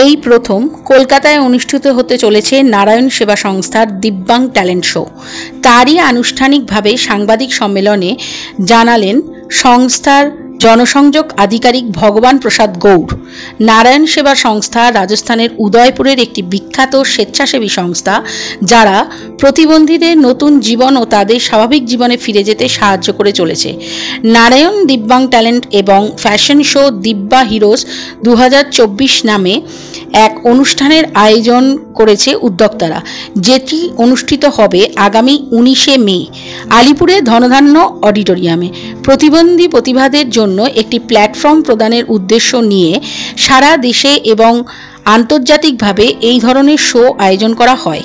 এই প্রথম কলকাতায় অনুষ্ঠিত হতে চলেছে নারায়ণ সেবা সংস্থার দিব্যাং ট্যালেন্ট শো। তারই আনুষ্ঠানিকভাবে সাংবাদিক সম্মেলনে জানালেন সংস্থার জনসংযোগ আধিকারিক ভগবান প্রসাদ গৌড়। নারায়ণ সেবা সংস্থা রাজস্থানের উদয়পুরের একটি বিখ্যাত স্বেচ্ছাসেবী সংস্থা, যারা প্রতিবন্ধীদের নতুন জীবন ও তাদের স্বাভাবিক জীবনে ফিরে যেতে সাহায্য করে চলেছে। নারায়ণ দিব্যাং ট্যালেন্ট এবং ফ্যাশন শো দিব্যা হিরোজ 2024 নামে এক অনুষ্ঠানের আয়োজন করেছে উদ্যোক্তারা, যেটি অনুষ্ঠিত হবে আগামী 19শে মে আলিপুরে ধনধান্য অডিটোরিয়ামে। প্রতিবন্ধী প্রতিভাদের জন্য একটি প্ল্যাটফর্ম প্রদানের উদ্দেশ্য নিয়ে সারা দেশে এবং আন্তর্জাতিকভাবে এই ধরনের শো আয়োজন করা হয়।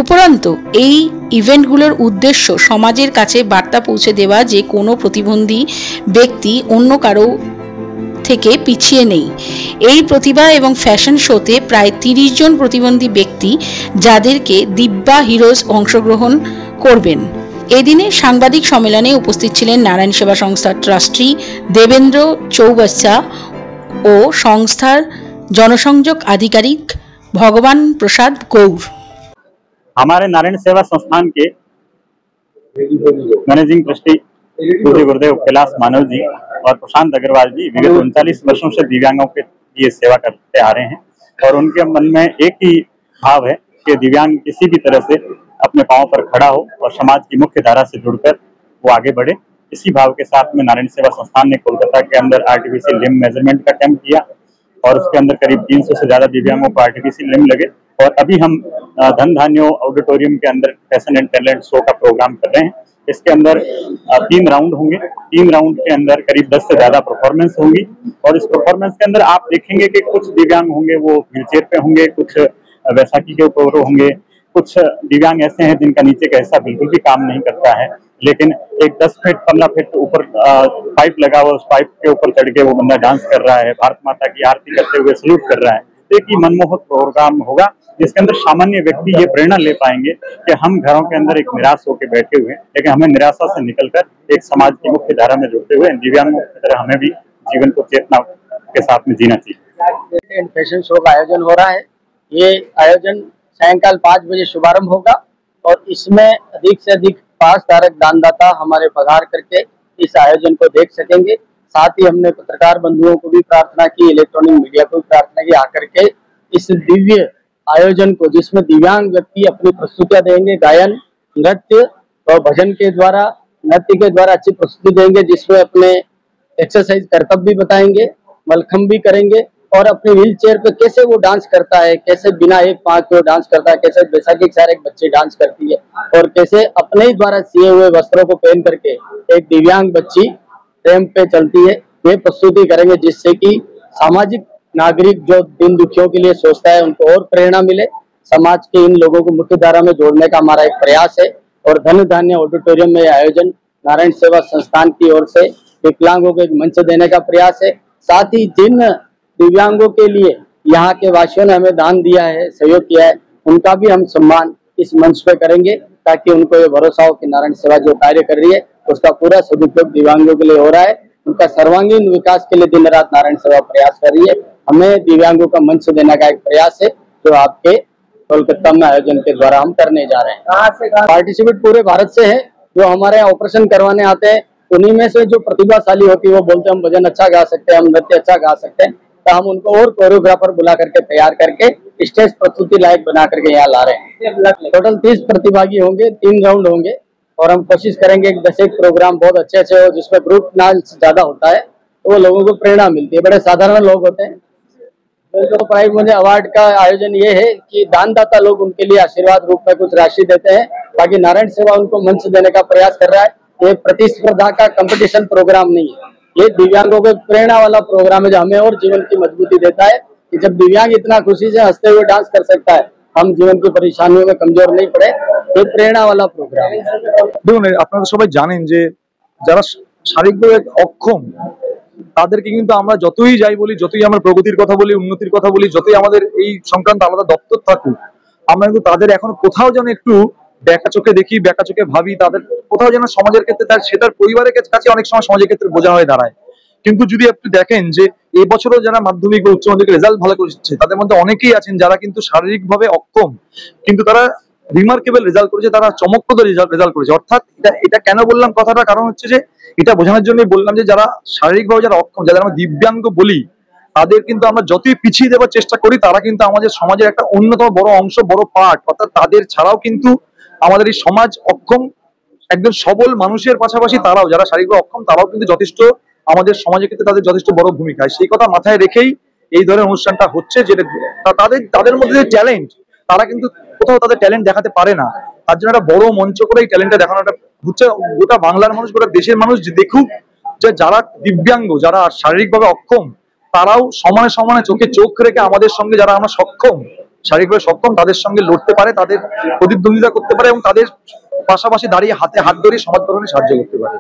উপরন্তু এই ইভেন্টগুলোর উদ্দেশ্য সমাজের কাছে বার্তা পৌঁছে দেওয়া যে কোনো প্রতিবন্ধী ব্যক্তি অন্য কারো থেকে পিছিয়ে নেই। এই প্রতিভা এবং ফ্যাশন শোতে প্রায় 30 জন প্রতিবন্ধী ব্যক্তি, যাদেরকে দিব্যা হিরোজ অংশগ্রহণ করবেন। এদিনে সাংবাদিক সম্মেলনে উপস্থিত ছিলেন নারায়ণ সেবা সংস্থার ট্রাস্টি দেবেন্দ্র চৌবচ্চা ও সংস্থার জনসংযোগ আধিকারিক भगवान प्रसाद गौड़। हमारे नारायण सेवा संस्थान के मैनेजिंग ट्रस्टी पूज्य गुरुदेव कैलाश मानव जी और प्रशांत अग्रवाल जी विगत 39 वर्षों से दिव्यांगों के लिए सेवा करते आ रहे हैं और उनके मन में एक ही भाव है कि दिव्यांग किसी भी तरह से अपने पांव पर खड़ा हो और समाज की मुख्य धारा से जुड़कर वो आगे बढ़े। इसी भाव के साथ में नारायण सेवा संस्थान ने कोलकाता के अंदर आर्टिफिशियल लिम्ब मेजरमेंट का कैंप किया और उसके अंदर करीब 300 से ज्यादा दिव्यांगों को आर्टिफिशियल लिम्ब लगे। और अभी हम धनधान्यो ऑडिटोरियम के अंदर फैशन एंड टैलेंट शो का प्रोग्राम कर रहे हैं। इसके अंदर 3 राउंड होंगे। 3 राउंड के अंदर करीब 10 से ज्यादा परफॉर्मेंस होंगी और इस परफॉर्मेंस के अंदर आप देखेंगे कि कुछ दिव्यांग होंगे वो व्हीलचेयर पे होंगे, कुछ वैसाखी के ऊपर होंगे, कुछ दिव्यांग ऐसे हैं जिनका नीचे का हिस्सा बिल्कुल भी काम नहीं करता है, लेकिन एक 10 फीट 15 फीट ऊपर पाइप लगा हुआ, उस पाइप के ऊपर चढ़ के वो बंदा डांस कर रहा है, भारत माता की आरती करते हुए सल्यूट कर रहा है। एक ही मनमोहक प्रोग्राम होगा जिसके अंदर सामान्य व्यक्ति ये प्रेरणा ले पाएंगे कि हम घरों के अंदर एक निराश होकर बैठे हुए हैं, लेकिन हमें निराशा से निकलकर एक समाज की मुख्य धारा में जुड़ते हुए दिव्यांगों की तरह हमें भी जीवन को चेतना के साथ में जीना चाहिए। फैशन शो का आयोजन हो रहा है। ये आयोजन सायंकाल 5 बजे शुभारंभ होगा और इसमें अधिक से अधिक 5 धारक दानदाता हमारे पधार करके इस आयोजन को देख सकेंगे। साथ ही हमने पत्रकार बंधुओं को भी प्रार्थना की, इलेक्ट्रॉनिक मीडिया को भी प्रार्थना की, आकर के इस दिव्य आयोजन को, जिसमें दिव्यांग व्यक्ति अपनी प्रस्तुतियां देंगे, गायन, नृत्य और भजन के द्वारा, नृत्य के द्वारा अच्छी प्रस्तुति देंगे, जिसमें अपने एक्सरसाइज करतब भी बताएंगे, मलखम भी करेंगे और अपने व्हील चेयर पे कैसे वो डांस करता है, कैसे बिना एक पांव के डांस करता है, कैसे बैसाखी के सारे एक बच्चे डांस करती है और कैसे अपने ही द्वारा सिए हुए वस्त्रों को पहन करके एक दिव्यांग बच्ची रैंप पे चलती है। ये प्रस्तुति करेंगे, जिससे कि सामाजिक नागरिक जो दिन दुखियों के लिए सोचता है उनको और प्रेरणा मिले। समाज के इन लोगों को मुख्य धारा में जोड़ने का हमारा एक प्रयास है और धन धान्य ऑडिटोरियम में आयोजन नारायण सेवा संस्थान की ओर से विकलांगों को एक मंच देने का प्रयास है। साथ ही जिन दिव्यांगों के लिए यहाँ के वासियों ने हमें दान दिया है, सहयोग किया है, उनका भी हम सम्मान इस मंच पे करेंगे, ताकि उनको ये भरोसा हो कि नारायण सेवा जो कार्य कर रही है उसका पूरा सदुपयोग दिव्यांगों के लिए हो रहा है। उनका सर्वांगीण विकास के लिए दिन रात नारायण सेवा प्रयास कर रही है। हमें दिव्यांगों का मंच देने का एक प्रयास है जो आपके कोलकाता में आयोजन के द्वारा हम करने जा रहे हैं। पार्टिसिपेट पूरे भारत से है। जो हमारे यहाँ ऑपरेशन करवाने आते हैं उन्हीं में से जो प्रतिभाशाली होती है वो बोलते हैं हम भजन अच्छा गा सकते हैं, हम नृत्य अच्छा गा सकते हैं, तो हम उनको और कोरियोग्राफर बुला करके तैयार करके स्टेज प्रस्तुति लायक बना करके यहाँ ला रहे हैं। टोटल 30 प्रतिभागी होंगे, 3 राउंड होंगे और हम कोशिश करेंगे कि 10 एक प्रोग्राम बहुत अच्छे हो जिसमें ग्रुप डांस ज्यादा होता है, तो वो लोगों को प्रेरणा मिलती है। बड़े साधारण लोग होते हैं। तो प्राइज मनी अवार्ड का आयोजन ये है कि दानदाता लोग उनके लिए आशीर्वाद रूप में कुछ राशि देते हैं, बाकी नारायण सेवा उनको मंच देने का प्रयास कर रहा है। ये प्रतिस्पर्धा का कंपटीशन प्रोग्राम नहीं है, ये दिव्यांगों को प्रेरणा वाला प्रोग्राम है जो हमें और जीवन की मजबूती देता है कि जब दिव्यांग इतना खुशी से हंसते हुए डांस कर सकता है, हम जीवन की परेशानियों में कमजोर नहीं पड़े। ये प्रेरणा वाला प्रोग्राम है। দেখুন, আপনারা সবাই জানেন যে যারা শারীরিকভাবে অক্ষম তাদেরকে কিন্তু আমরা যতই যাই বলি, যতই আমরা প্রগতির কথা বলি, উন্নতির কথা বলি, যতই আমাদের এই সংক্রান্ত আলাদা দপ্তর থাকুক, আমরা কিন্তু তাদের এখন কোথাও যেন একটু ব্যাকা চোখে দেখি, ব্যাকা চোখে ভাবি। তাদের কোথাও যেন সমাজের ক্ষেত্রে সেটার পরিবারের কাছে অনেক সময় সমাজের ক্ষেত্রে বোঝা হয়ে দাঁড়ায়। কিন্তু যদি আপনি দেখেন যে এবছরও যারা মাধ্যমিক বা উচ্চ মাধ্যমিক রেজাল্ট ভালো করেছে তাদের মধ্যে অনেকেই আছেন যারা কিন্তু শারীরিকভাবে অক্ষম, কিন্তু তারা রিমার্কেবল রেজাল্ট করেছে, তারা চমকপ্রদ রেজাল্ট করেছে। অর্থাৎ এটা কেন বললাম কথাটা, কারণ হচ্ছে যে এটা বোঝানোর জন্যই বললাম যে যারা শারীরিকভাবে যারা অক্ষম, যাদের আমরা দিব্যাঙ্গ বলি, তাদের কিন্তু আমরা যতই পিছিয়ে দেওয়ার চেষ্টা করি তারা কিন্তু আমাদের সমাজের একটা অন্যতম বড় অংশ, বড় পার্ট। অর্থাৎ তাদের ছাড়াও কিন্তু আমাদের এই সমাজ অক্ষম একজন সবল মানুষের পাশাপাশি তারাও যারা শারীরিকভাবে অক্ষম তারাও কিন্তু যথেষ্ট আমাদের সমাজের ক্ষেত্রে তাদের যথেষ্ট বড় ভূমিকা। সেই কথা মাথায় রেখেই এই ধরনের অনুষ্ঠানটা হচ্ছে, যেটা তাদের মধ্যে যে ট্যালেন্ট, তারা কিন্তু কোথাও তাদের ট্যালেন্ট দেখাতে পারে না, তার জন্য একটা বড় মঞ্চ করে এই ট্যালেন্টটা দেখানোটা হচ্ছে। গোটা বাংলার মানুষ, গোটা দেশের মানুষ দেখুক যে যারা দিব্যাঙ্গ, যারা শারীরিকভাবে অক্ষম, তারাও সমানে সমানে চোখে চোখ রেখে আমাদের সঙ্গে, যারা আমরা সক্ষম, শারীরিকভাবে সক্ষম, তাদের সঙ্গে লড়তে পারে, তাদের প্রতিদ্বন্দ্বিতা করতে পারে এবং তাদের পাশাপাশি দাঁড়িয়ে হাতে হাত ধরে সমাজ গঠনে সাহায্য করতে পারে।